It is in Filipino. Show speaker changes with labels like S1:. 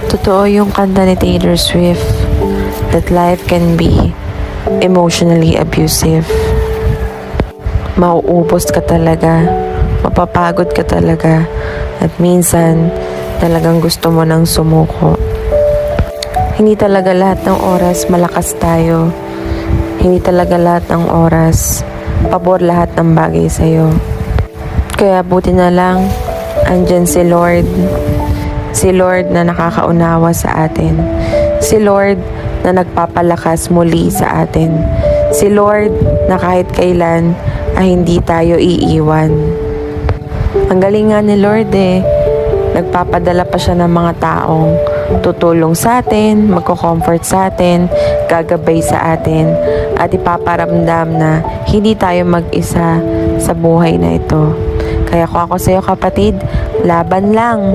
S1: Totoo yung kanta ni Taylor Swift that life can be emotionally abusive. Mauubos ka talaga, mapapagod ka talaga, at minsan talagang gusto mo nang sumuko. Hindi talaga lahat ng oras malakas tayo. Hindi talaga lahat ng oras pabor lahat ng bagay sa'yo. Kaya buti na lang andyan si Lord. Si Lord na nakakaunawa sa atin. Si Lord na nagpapalakas muli sa atin. Si Lord na kahit kailan ay hindi tayo iiwan. Ang galing nga ni Lord Nagpapadala pa siya ng mga taong tutulong sa atin, magko-comfort sa atin, gagabay sa atin, at ipaparamdam na hindi tayo mag-isa sa buhay na ito. Kaya kung ako sa'yo kapatid, laban lang.